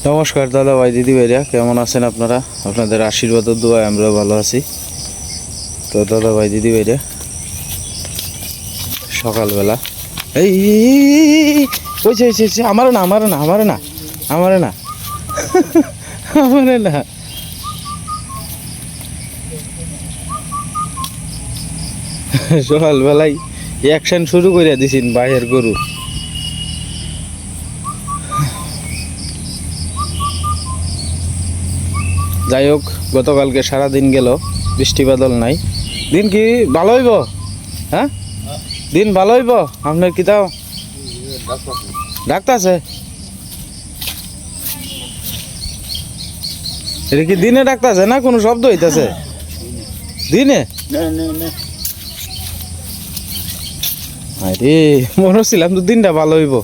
নমস্কার দাদা ভাই দিদি ভাইরা, কেমন আছেন আপনারা? আপনাদের আশীর্বাদ ও দোয়ায় আমরা ভালো আছি। তো দাদা ভাই দিদি ভাইরা, সকালবেলা এই ওই আমার না আমার না আমার না আমার না আমার না সকালবেলায় অ্যাকশন শুরু করে দিছেন বাইরের গরু। যাই হোক, গতকালকে সারাদিন গেল, বৃষ্টি বাদল নাই। দিন কি ভালো হইব? হ্যাঁ, দিন ভালো হইব। আপনার কি তাও ডাক্তার আছে? এটা কি দিনে ডাক্তার আছে না কোনো শব্দ হইতাছে? দিনে আরে মনে হচ্ছিলাম তো দিনটা ভালো হইব।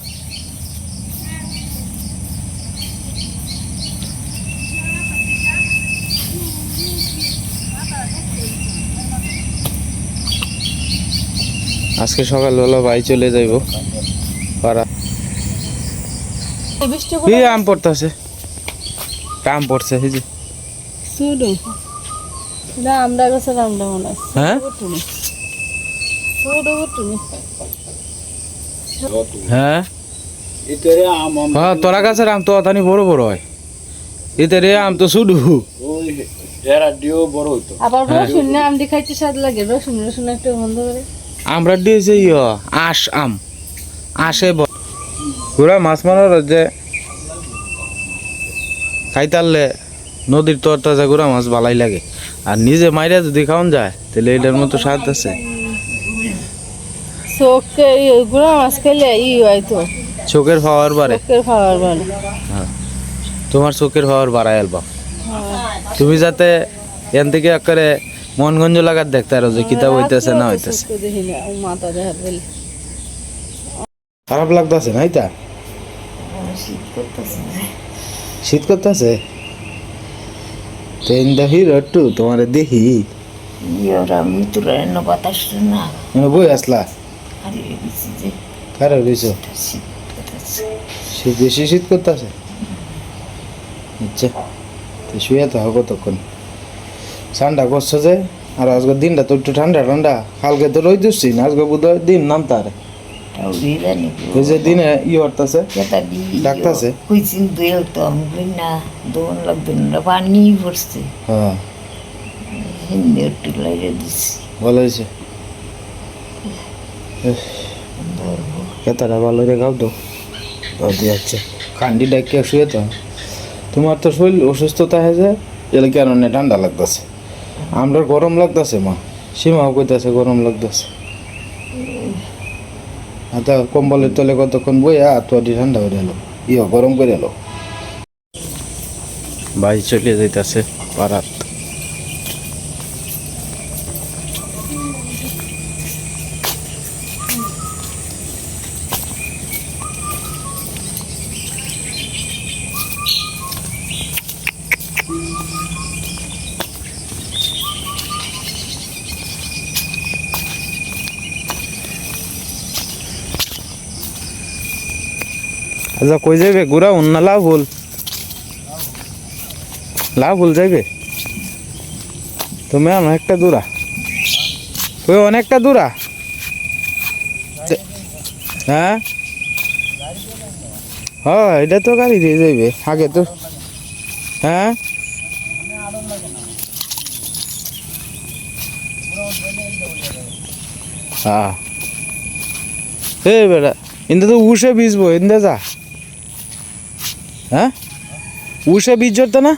আজকে সকালবেলা ভাই চলে যাইব পাড়া। আম পড়তেছে, আম পড়ছে এই যে। হ্যাঁ হ্যাঁ, তোরা গাছের আম তো অতানি বড় বড় হয়, এতে রে আম তো শুধু আমরা দিয়েছি আশ আম আসে পুরা মাছ মারার যে খাইতারলে নদীর তর তাজা গুড়া মাছ ভালাই লাগে। আর নিজে মাইরা যদি খাওয়ান যায় তাহলে এটার মতো স্বাদ আছে। চোখের পাওয়ার বাড়ে, তোমার চোখের পাওয়ার বাড়ায় আলবা। তুমি যাতে এন থেকে একেবারে মনগঞ্জ লাগার দেখতে আরো যে কিতাব হইতেছে না হইতেছে। খারাপ লাগতেছে না? এটা শীত করতেছে। ট্রেন দেখি একটু তোমার দেখি বই আসলা খারাপ হয়েছ, শীত বেশি শীত করতেছে। আচ্ছা, তো শুয়ে তো হবে তখন। ঠান্ডা করছে যে, আর আজকের দিনটা তো একটু ঠান্ডা ঠান্ডা। কালকে তো রোদ দিচ্ছি না, আজকে বোধহয় দিন নামতার ওই যে দিনে ই হরতাছে ডাকতাছে। হ্যাঁ ভালো হয়েছে, কেতারা ভালো রে গাও তো যাচ্ছে। কান্ডি ডাকে শুয়ে তো তোমার তো শরীর অসুস্থতা হয়েছে, এর কারণে ঠান্ডা লাগতেছে। আমরা গরম লাগতেছে, মা সীমাও কইতাছে গরম লাগতেছে। আচ্ছা, কম্বলের তলে কতক্ষণ বইয়া তো ঠান্ডা হয়ে এলো, গরম করে এলো। ভাই চলে যাইতেছে পাড়াত। আচ্ছা, কই যাইবে গুড়া অন্য লাভ ভুল? লাভ ভুল যাইবে তুমি? অনেকটা দূরা, ওই অনেকটা দূরা। হ্যাঁ হ্যাঁ, এটা তো গাড়ি দিয়ে যাইবে আগে তো। হ্যাঁ হ্যাঁ, এই বেটা ইন্দা তো উষে বীজবো, ইন্দা যা। হ্যাঁ, উষে বীজ জড়তো না?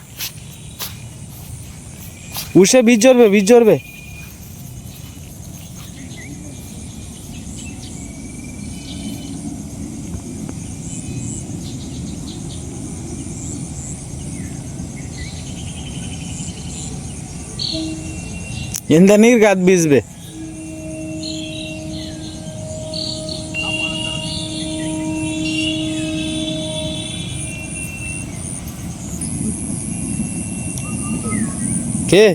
উষে বীজ জড়বে, বীজ জড়বে। ইন্দা নির গাত বীজবে। কে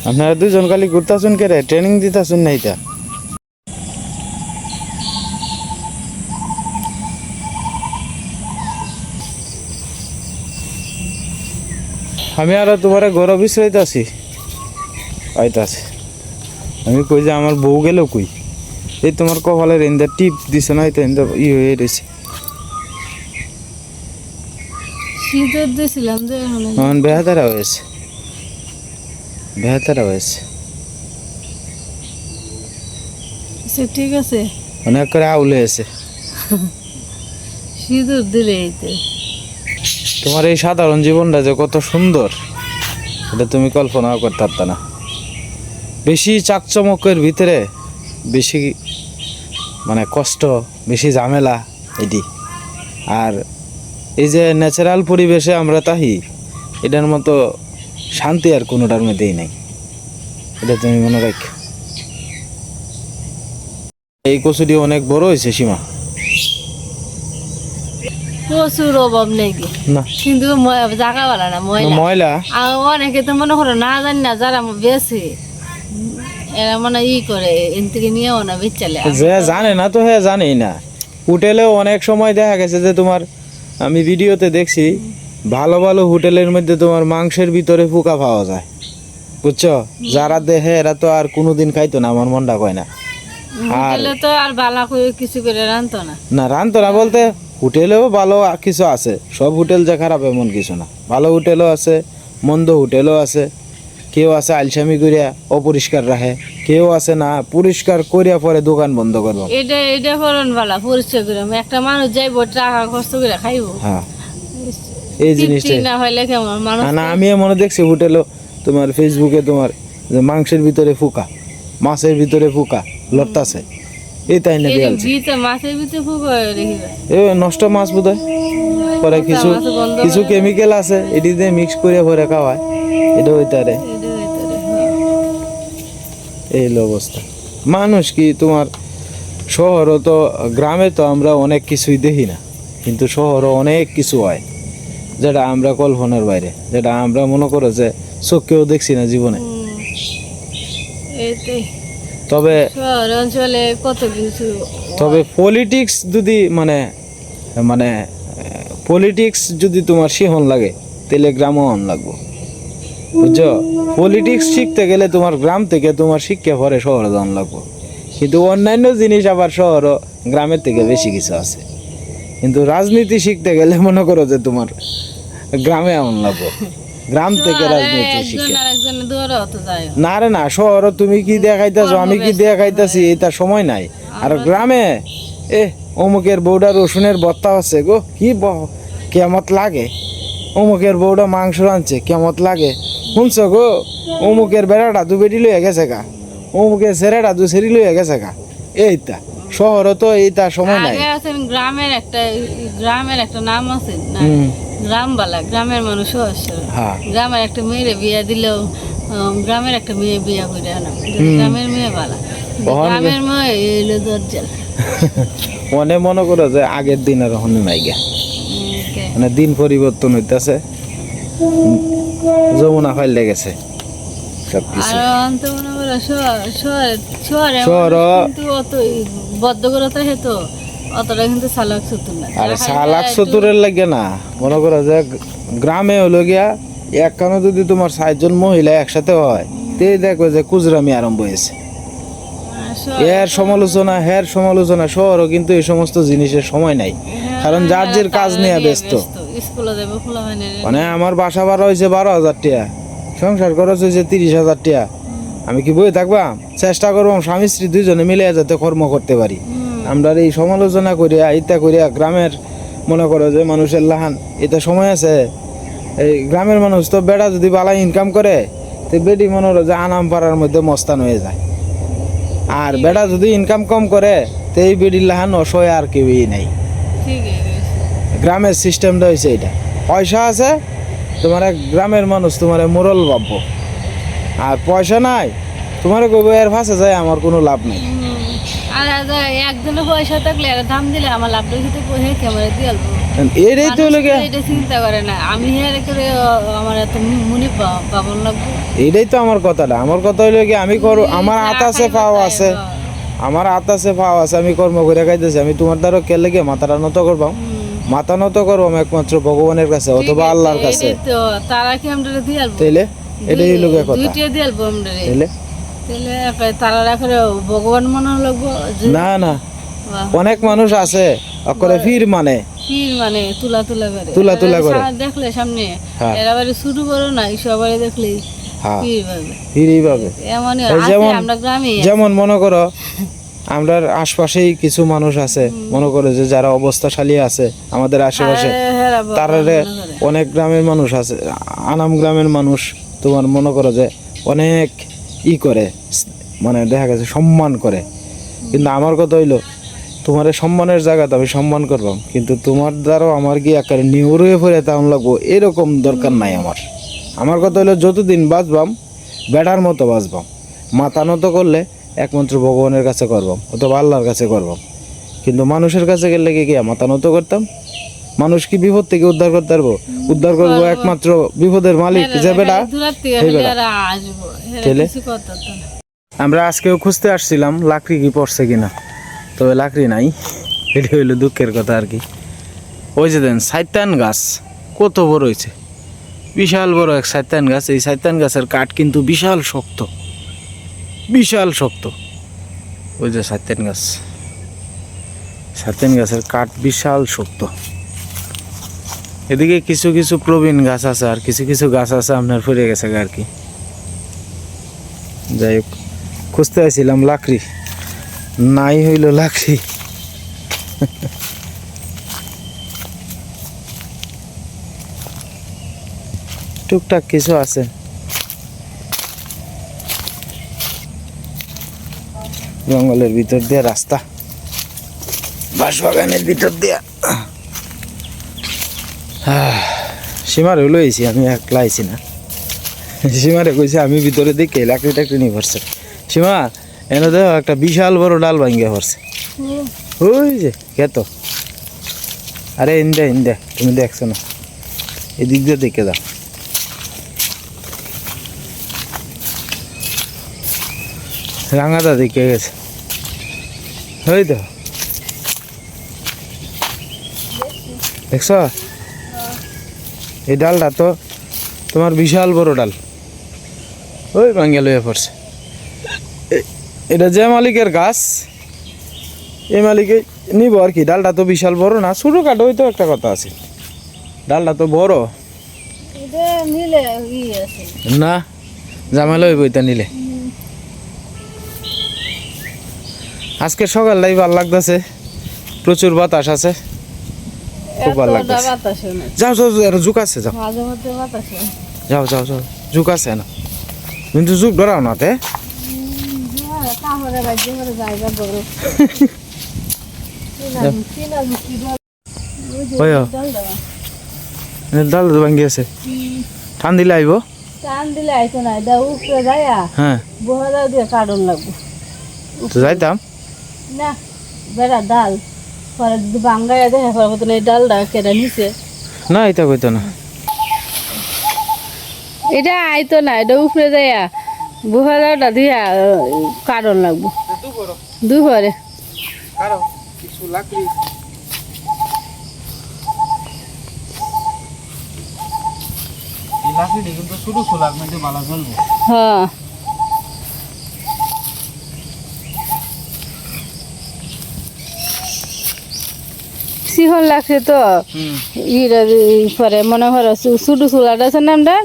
আপনারা দুজন খালি ঘুরতেছেন কে রে? ট্রেনিং দিতেছেন না? এটা আমি আর তোমার গৌরব বিশ্রাইতে আছি আইতাছে আমি কই যে আমার বউ গেল কই এই তোমার কপালের এন্দা টিপ দিছে না এটা এন্দা হয়ে রয়েছে শীতের দিয়েছিলাম যে বেহাতারা হয়েছে বেহাতারা হয়েছে সে ঠিক আছে অনেক করে আউলে আছে সিঁদুর দিলে এইতে তোমার এই সাধারণ জীবনটা যে কত সুন্দর এটা তুমি কল্পনাও করতে পারত না বেশি চাকচমকের ভিতরে বেশি মানে কষ্ট বেশি ঝামেলা এটি আর এই যে ন্যাচারাল পরিবেশে আমরা তাহি এটার মতো শান্তি আর কোনোটার মধ্যেই নেই এটা তুমি মনে রাখ এই কচুটি অনেক বড় হয়েছে সীমা প্রচুর অভাব নেই কি না কিন্তু জায়গা বলা না ময়লা ময়লা আর অনেকে তো মনে করো না জানি না যারা বেশি এরা মানে করে এন থেকে নিয়েও না বেচালে যে জানে না তো হ্যাঁ জানেই না হোটেলেও অনেক সময় দেখা গেছে যে তোমার আমি ভিডিওতে দেখছি ভালো ভালো হোটেলের মধ্যে তোমার মাংসের ভিতরে পোকা পাওয়া যায় বুঝছো যারা দেখে এরা তো আর কোনোদিন খাইতো না আমার মনটা কয় না হোটেলে তো আর বালা করে কিছু করে রানতো না না রানতো না বলতে হোটেলেও ভালো কিছু আছে সব হোটেল যে খারাপ এমন কিছু না ভালো হোটেলও আছে মন্দ হোটেলও আছে কেউ আছে আলসামি করিয়া অপরিষ্কার রাখে কেউ আছে না পরিষ্কার করিয়া পরে দোকান বন্ধ করবো এটা করন বালা পরিষ্কার করে একটা মানুষ যাইবো টাকা কষ্ট করে খাইবো হ্যাঁ এই জিনিসটা না হইলে কেমন মানুষ না আমি মনে দেখছি হোটেলও তোমার ফেসবুকে তোমার যে মাংসের ভিতরে ফুকা মাছের ভিতরে ফুকা লড়তাছে এই তাই না বিয়ালছে মাছের ভিতরে ফুকা রেখে এ নষ্ট মাছ বোধহয় পরে কিছু কিছু কেমিক্যাল আছে এটি দিয়ে মিক্স করে পরে খাওয়ায় এটা হইতারে এই হলো অবস্থা মানুষ কি তোমার শহরও তো গ্রামে তো আমরা অনেক কিছুই দেখি না কিন্তু শহরও অনেক কিছু হয় যেটা আমরা কল্পনার বাইরে যেটা আমরা মনে করো যে চোখেও দেখছি না জীবনে তবে অঞ্চলে কত কিছু তবে পলিটিক্স যদি মানে মানে পলিটিক্স যদি তোমার শিহন লাগে তাহলে গ্রামও অন লাগবো বুঝছো পলিটিক্স শিখতে গেলে তোমার গ্রাম থেকে তোমার শিক্ষা পরে শহরে যাওয়ান লাগবো কিন্তু অন্যান্য জিনিস আবার শহরও গ্রামের থেকে বেশি কিছু আছে কিন্তু রাজনীতি শিখতে গেলে মনে করো যে তোমার গ্রামে এমন লাগবো গ্রাম থেকে রাজনীতি শিখে না রে না শহর তুমি কি দেখাইতেছো আমি কি দেখাইতেছি এটা সময় নাই আর গ্রামে অমুকের বউটা রসুনের বত্তা আছে গো কি কেমত লাগে অমুকের বউটা মাংস রাঁধছে কেমত লাগে শুনছো গো অমুকের বেড়াটা দু বেটি লইয়া গেছে গা অমুকের ছেড়েটা দু ছেড়ি লইয়া গেছে গা এইটা শহরও তো এইটা সময় নাই গ্রামের একটা নাম আছে গ্রামবালা গ্রামের মানুষ গ্রামের একটা মেয়েরে বিয়া দিলেও গ্রামের একটা মেয়ে বিয়া করে আনা গ্রামের মেয়ে বালা গ্রামের মেয়ে এলো দরজাল মনে মনে করো যে আগের দিন আর হনে নাই গা মানে দিন পরিবর্তন হইতেছে যমুনা ফাইলে গেছে সবকিছু বদ্ধকরতা হেতু অতটা কিন্তু চালাক চতুর না আরে চালাক চতুরের লাগে না মনে করো যে গ্রামে হলো গিয়া একখানে যদি তোমার ৬ জন মহিলা একসাথে হয় তে দেখো যে কুজরামি আরম্ভ হয়েছে এর সমালোচনা শহরও কিন্তু এই সমস্ত জিনিসের সময় নাই কারণ যার যার কাজ নিয়ে ব্যস্ত মানে আমার বাসা ভাড়া হয়েছে ১২,০০০ টাকা সংসার খরচ হয়েছে ৩০,০০০ টাকা আমি কি বই থাকবা চেষ্টা করবো স্বামী স্ত্রী দুইজনে মিলে যাতে কর্ম করতে পারি আমরা এই সমালোচনা করিয়া ইত্যা করিয়া গ্রামের মনে করো যে মানুষের লাহান এটা সময় আছে এই গ্রামের মানুষ তো বেড়া যদি বালা ইনকাম করে তো বেটি মনে করো যে আনাম পাড়ার মধ্যে মস্তান হয়ে যায় আর বেড়া যদি ইনকাম কম করে তো এই বেটির লাহান অসহায় আর কেউই নাই গ্রামের সিস্টেমটা হয়েছে এটা পয়সা আছে তোমার গ্রামের মানুষ তোমার মোরল ভাববো আর পয়সা নাই তোমার কইব এর ভাষা যায় আমার কোনো লাভ নেই আর একজনের পয়সা থাকলে দাম দিলে আমার লাভ রেখে ক্যামেরা দিয়ে আলবো এটাই তো লোকে এটা চিন্তা করে না আমি হেরে করে আমার এত মুনি পাবন লাগবো এটাই তো আমার কথাটা আমার কথা হইলো কি আমি করো আমার হাত আছে পাও আছে আমার হাত আছে পাও আছে আমি কর্ম করে খাইতেছি আমি তোমার দ্বারা কে লেগে মাথাটা নত করবাম মাথা নত করবাম একমাত্র ভগবানের কাছে অথবা আল্লাহর কাছে। এই তো তারা কি আমরা দিয়ে আলবো তাইলে এটাই লোকের কথা। দুইটা দিয়ে আলবো আমরা তাইলে তাহলে তারা রাখে ভগবান মনে লাগবো না না, অনেক মানুষ আছে অকরে ফির মানে পীর মানে তুলা তুলা করে করে দেখলে সামনে হ্যাঁ। এরা বাড়ি শুরু করো না সবাই দেখলেই হ্যাঁ পীর ভাবে ফিরই পাবে। এমনই এই আছে যেমন আমরা গ্রামে যেমন মনে করো আমরা আশপাশেই কিছু মানুষ আছে মনে করো যে যারা অবস্থাশালী আছে আমাদের আশেপাশে, তারারে অনেক গ্রামের মানুষ আছে, আনাম গ্রামের মানুষ তোমার মনে করো যে অনেক করে মানে দেখা গেছে সম্মান করে। কিন্তু আমার কথা হইলো তোমার সম্মানের জায়গাতে আমি সম্মান করবাম, কিন্তু তোমার দ্বারাও আমার কি আকারে নিউরে পড়ে তেমন লাগবো এরকম দরকার নাই আমার। আমার কথা হইলো যতদিন বাঁচবাম বেটার মতো বাঁচবাম, মাথা নত করলে একমাত্র ভগবানের কাছে করবাম অথবা আল্লাহর কাছে করবাম। কিন্তু মানুষের কাছে গেলে কি মাথা নত করতাম? মানুষ কি বিপদ থেকে উদ্ধার করতে পারবো? উদ্ধার করবো একমাত্র বিপদের মালিক যে বেটা। আমরা আজকেও খুঁজতে আসছিলাম লাকড়ি কি পড়ছে কিনা, তবে লাকড়ি নাই। এটা হইলো দুঃখের কথা আর কি। ওই যে দেন সাইতান গাছ কত বড় হয়েছে, বিশাল বড় এক সাইতান গাছ। এই সাইতান গাছের কাঠ কিন্তু বিশাল শক্ত, বিশাল শক্ত। ওই যে সাইতান গাছ, সাইতান গাছের কাঠ বিশাল শক্ত। এদিকে কিছু কিছু প্রবীণ গাছ আছে আর কিছু কিছু গাছ আছে আপনার পড়ে গেছে আর কি। যাই হোক খুঁজতে আসছিলাম লাকড়ি, নাই হইল লাকড়ি। টুকটাক কিছু আছে। জঙ্গলের ভিতর দিয়ে রাস্তা, বাঁশবাগানের ভিতর দিয়ে। সীমারে লইছি, আমি একলা আইছি না। সীমারে কইছে আমি ভিতরে দেখে লাকড়ি টাকড়ি নিয়ে পড়ছে। সীমা এনে দেখ একটা বিশাল বড় ডাল ভাঙ্গে পড়ছে। ওই যে কেত, আরে ইন্দে ইন্দে তুমি দেখছো না, এদিক দিয়ে দেখে দাও। রাঙাদা দেখে গেছে, ওই তো দেখছ? এই ডালটা তো তোমার বিশাল বড় ডাল, ওই ভাঙ্গে লইয়া পড়ছে। এটা যে মালিকের গাছ এই মালিকে নিব আর কি। ডালটা তো বিশাল বড় না, ছোটো কাটো তো একটা কথা আছে, ডালটা তো বড় না, জামাইল হইব এটা নিলে। আজকে সকালটাই ভাল লাগতেছে, প্রচুর বাতাস আছে, খুব ভালো লাগতেছে। যাও যাও যাও, জুক আছে, যাও যাও যাও যাও, জুক আছে না, কিন্তু জুক ধরাও না তে। ডাল ভাঙ্গি আছে, টান দিলে আইব, টান দিলে আইতো না, উপরে যায় হ্যাঁ বহাদাও দিয়ে কাটন লাগবো। তো যাইতাম না বেড়া ডাল পরে যদি বাঙ্গাইয়া দেখে পরে মতন এই ডালটা কেটে নিছে না, এটা কইতো না, এটা আইতো না, এটা উপরে যায় বহাদাওটা দিয়া কাটন লাগবো দুপুরে। কিছু লাকড়ি কিন্তু শুরু সোলার মধ্যে ভালো চলবো। হ্যাঁ শিহন লাগছে তো ইরা পরে মনে করো ছোটো চুলাটা আছে না, আমরা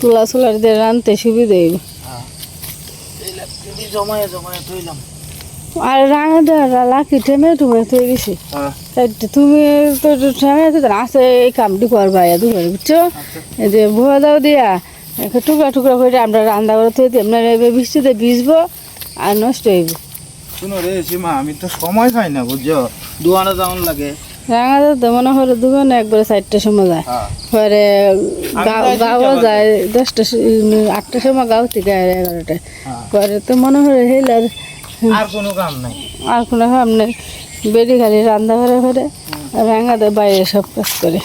তুলা চুলার দিয়ে রানতে সুবিধা হইব। আর রাঙা দেওয়া লাকি ঠেমে টুমে তৈরি গেছি, তুমি তো ঠেমে আছে এই কামটি করবা দুপুরে, বুঝছো? এই যে ভুয়া দাও দিয়া টুকরা টুকরা করে আমরা রান্না করে থই দিই, আপনার বৃষ্টিতে ভিজবো আর নষ্ট হইব। শুনো রে সীমা, আমি তো সময় পাই না বুঝছো, দোয়ানো যাওয়ান লাগে। রাঙা দাও তো মনে করো দোকানে একবারে 4টার সময় যায়, পরে গাও যায় 10টা 8টার সময় গাও থেকে 11টায়, পরে তো মনে হয় হেলার আর কোনো কাম নাই, আর কোনো কাম নেই, বেড়ি খালি রান্না করে করে রাঙা দেয় বাইরে সব কাজ করে।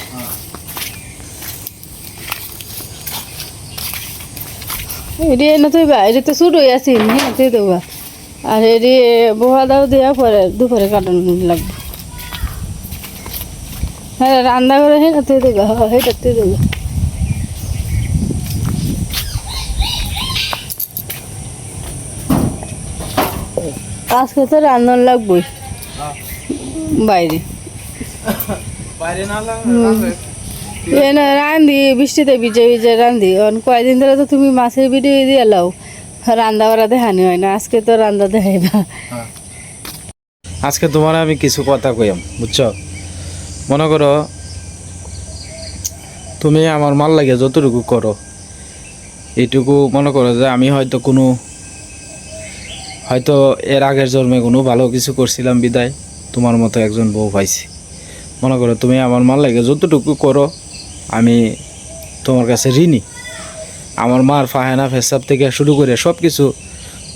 এটি এনে তুই বা এটি তো শুরুই আছি, হ্যাঁ তুই তো বা, আর এটি বহা দাও দেওয়া পরে দুপুরে কাটানো লাগবে। হ্যাঁ রান্না করে হেঁটে তুই দেবো হেঁটে তুই দেবো আজকে তো রান্নার লাগবই বাইরে বাইরে না এ না রান্ধি বৃষ্টিতে ভিজে ভিজে রান্ধি কয়েকদিন ধরে তো তুমি মাছের ভিডিও দিয়ে লাও রান্না বাড়া দেখানি হয় না আজকে তো রান্না দেখাই না আজকে তোমার আমি কিছু কথা কইম বুঝছো মনে করো তুমি আমার মাল লাগে যতটুকু করো এইটুকু মনে করো যে আমি হয়তো এর আগের জন্মে কোনো ভালো কিছু করছিলাম বিদায় তোমার মতো একজন বউ পাইছি মনে করো তুমি আমার মাল লাগে যতটুকু করো আমি তোমার কাছে ঋণী আমার মার ফাহেনা ফেসাব থেকে শুরু করে সব কিছু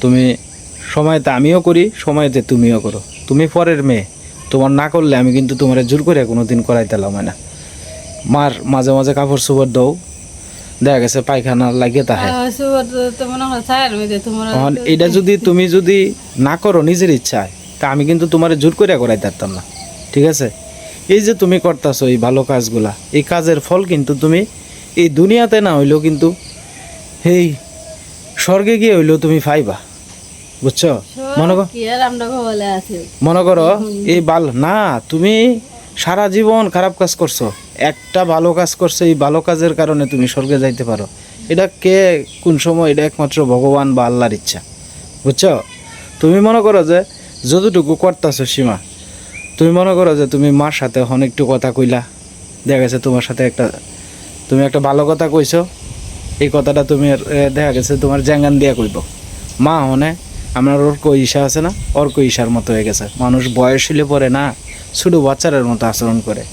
তুমি সময়তে আমিও করি সময়তে তুমিও করো তুমি পরের মেয়ে তোমার না করলে আমি কিন্তু তোমার জোর করে কোনো দিন করাইতেলাম না মার মাঝে মাঝে কাপড় চোপড় দাও দেখা গেছে পায়খানা লাগিয়ে তাহে এটা তুমি যদি না করো নিজের ইচ্ছায় তা আমি কিন্তু তোমার জোর করে করাইতে পারতাম না ঠিক আছে এই যে তুমি করতেছো এই ভালো কাজগুলা এই কাজের ফল কিন্তু তুমি এই দুনিয়াতে না হইলেও কিন্তু এই স্বর্গে গিয়ে হইলেও তুমি পাইবা বুঝছো মনে করো এই না তুমি সারা জীবন খারাপ কাজ করছো একটা ভালো কাজ করছো এই ভালো কাজের কারণে তুমি স্বর্গে যাইতে পারো এটা কে কোন সময় এটা একমাত্র ভগবান বা আল্লাহর ইচ্ছা বুঝছো তুমি মনে করো যে যতটুকু করতেছো সীমা তুমি মনে করো যে তুমি মার সাথে অনেকটু কথা কইলা দেখা গেছে তোমার সাথে তুমি একটা ভালো কথা কইছো এই কথাটা তুমি দেখা গেছে তোমার জ্যাঙ্গান দিয়া কইব মা হনে আমার অর্ক ঈশা আছে না অর্ক ঈশার মতো হয়ে গেছে মানুষ বয়স হলে পরে না ছোটো বাচ্চাদের মতো আচরণ করে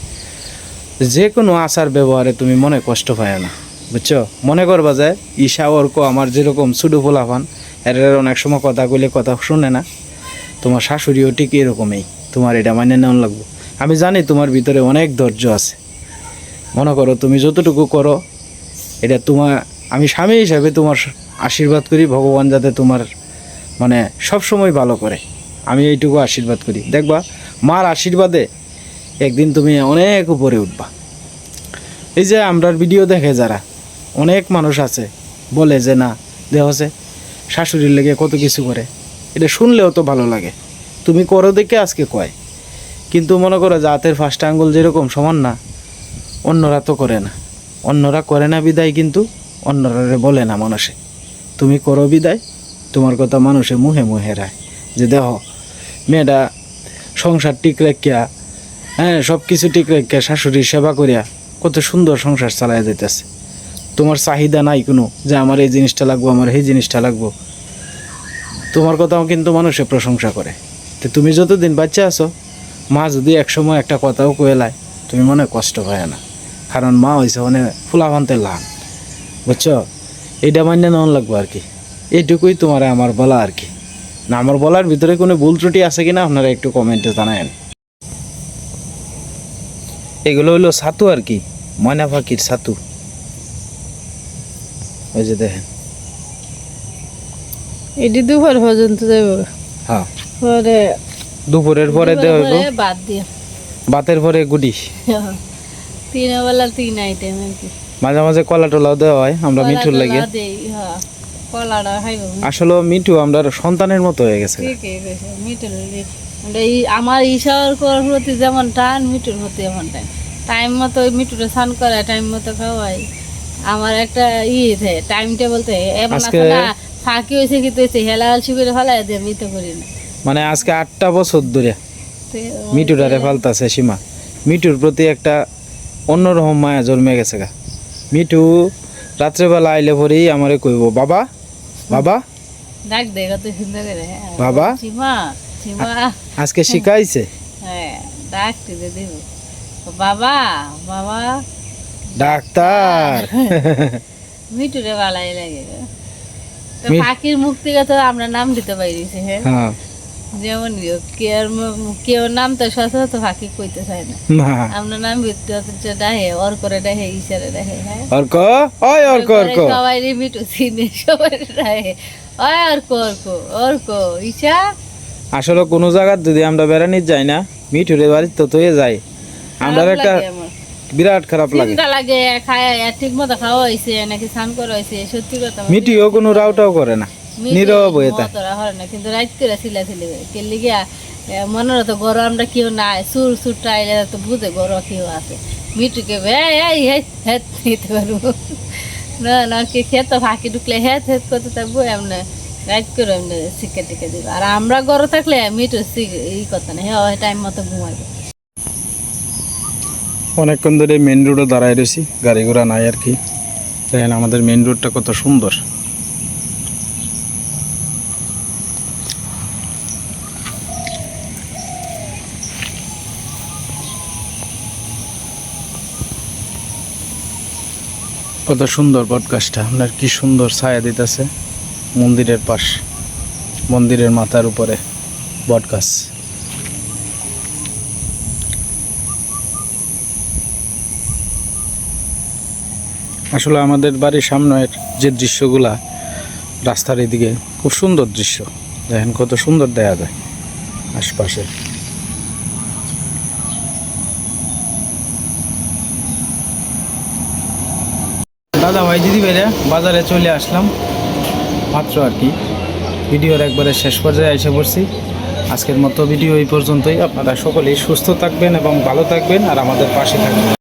যে কোনো আচার ব্যবহারে তুমি মনে কষ্ট পায় না বুঝছো মনে করবা যে ঈশা অর্ক আমার যেরকম ছোটো পোলাপান এর অনেক সময় কথা কইলে কথা শুনে না তোমার শাশুড়িও ঠিক এরকমই তোমার এটা মানে নেওয়া লাগবে আমি জানি তোমার ভিতরে অনেক ধৈর্য আছে মনে করো তুমি যতটুকু করো এটা তোমার আমি স্বামী হিসাবে তোমার আশীর্বাদ করি ভগবান যাতে তোমার মানে সব সময় ভালো করে আমি এইটুকু আশীর্বাদ করি দেখবা মার আশীর্বাদে একদিন তুমি অনেক উপরে উঠবা এই যে আমরার ভিডিও দেখে যারা অনেক মানুষ আছে বলে যে না দেখছে শাশুড়ির লেগে কত কিছু করে এটা শুনলেও তো ভালো লাগে তুমি করো দেখে আজকে কয় কিন্তু মনে করো জাতের ফার্স্ট আঙ্গুল যেরকম সমান না অন্যরা তো করে না অন্যরা করে না বিদায় কিন্তু অন্যরা বলে না মানুষে তুমি করো বিদায় তোমার কথা মানুষে মুহে মুহে রায় যে দেখো মেয়েটা সংসার ঠিক রাখিয়া হ্যাঁ সব কিছু ঠিক রাখিয়া শাশুড়ির সেবা করিয়া কত সুন্দর সংসার চালাইয়া যাইতেছে তোমার চাহিদা নাই কোনো যে আমার এই জিনিসটা লাগবো আমার এই জিনিসটা লাগবো তোমার কথাও কিন্তু মানুষে প্রশংসা করে তো তুমি যতদিন বাচ্চা আছো মা যদি একসময় একটা কথাও কয়েলায় তুমি মনে কষ্ট পায় না কারণ মা হয়েছে মানে ফুলাভান্তের লান বুঝছো এইটা মান্য নেওয়া লাগবো আর কি এইটুকুই তোমার আমার বলা আর কি না আমার বলার ভিতরে কোনো ভুল ত্রুটি আছে কিনা আপনারা একটু কমেন্টে জানায়েন এগুলো হইলো ছাতু আর কি ময়না পাখির ছাতু ওই যে দেখেন এটি দুপুর পর্যন্ত যাবো হ্যাঁ পরে দুপুরের পরে দেওয়া হইব বাদ দিয়ে ভাতের পরে গুডি তিন বেলা তিন আইটেম আর কি মাঝে মাঝে কলা টলাও দেওয়া হয় আমরা মিঠুর লাগে কলাটা খাইব আসলে মিঠু আমরা সন্তানের মতো হয়ে গেছে মিঠুর আমার ঈশার প্রতি যেমন টান মিঠুর প্রতি এমন টান টাইম মতো মিঠুটা স্নান করে টাইম মতো খাওয়াই আমার একটা টাইম টেবল তো এমন আছে না ফাঁকি হয়েছে কি হয়েছে হেলাল শিবিরে ফেলাই দিয়ে আমি তো করি না মানে আজকে 8টা বছর ধরে মিঠুটারে ফালতাছে সীমা মিঠুর প্রতি একটা অন্যরকম মায়া জন্মে গেছে গা মিঠু রাত্রেবেলা আইলে পরেই আমারে কইব বাবা বাবা ডাক দে কত সুন্দর করে বাবা সীমা সীমা আজকে শিখাইছে হ্যাঁ ডাক দে দেব বাবা বাবা ডাক্তার মিঠুরে ভালাই লাগে তো পাখির মুখ থেকে তো আমরা নাম দিতে পারিছি হ্যাঁ যেমন কেউ নাম তো সচরাচর ফাঁকি কইতে চায় না আমরা নাম ডাহে ওর করে ডাহে ইশারে ডাহে হ্যাঁ অর্ক ওই অর্ক অর্ক সবাই মিটু চিনে সবাই ডাহে ওই অর্ক অর্ক অর্ক ইশা আসলে কোনো জায়গা যদি আমরা বেড়ানি যাই না মিঠুরে বাড়ি তো যাই আমরা একটা বিরাট খারাপ লাগে। চিন্তা লাগে, খায় ঠিক মতো খাওয়া হয়েছে নাকি স্নান করা হয়েছে, সত্যি কথা। মিটিও কোনো রাউটাও করে না, নীরব হয়ে থাকে। তোরা হয় না, কিন্তু রাইট করে সিলাসিলি কেলি গিয়া মনের তো গরু আমরা কেউ নাই, সুর সুর টাইলে তো বুঝে গরু কেউ আছে। মিটুকে নিতে পারবো না, না কি খেতে ফাঁকি ঢুকলে হেত হেত করতে থাকবো, এমনি রাইট করে এমনি শিখে টিকে দিব। আর আমরা গরু থাকলে মিটু ই কথা না, হ্যাঁ টাইম মতো ঘুমাইবে। অনেকক্ষণ ধরে মেন রোডে দাঁড়ায় রয়েছি, গাড়ি ঘোড়া নাই আর কি। দেখেন আমাদের মেন রোডটা কত সুন্দর। কত সুন্দর বট গাছটা, আপনার কি সুন্দর ছায়া দিতেছে মন্দিরের পাশ, মন্দিরের মাথার উপরে বট গাছ। আসলে আমাদের বাড়ির সামনের যে দৃশ্যগুলা রাস্তার এদিকে খুব সুন্দর দৃশ্য, দেখেন কত সুন্দর দেখা যায় আশপাশে। দাদা ভাই দিদি ভাইরা বাজারে চলে আসলাম মাত্র আর কি। ভিডিওর একবারে শেষ পর্যায়ে এসে পড়ছি। আজকের মতো ভিডিও এই পর্যন্তই। আপনারা সকলেই সুস্থ থাকবেন এবং ভালো থাকবেন আর আমাদের পাশে থাকবেন।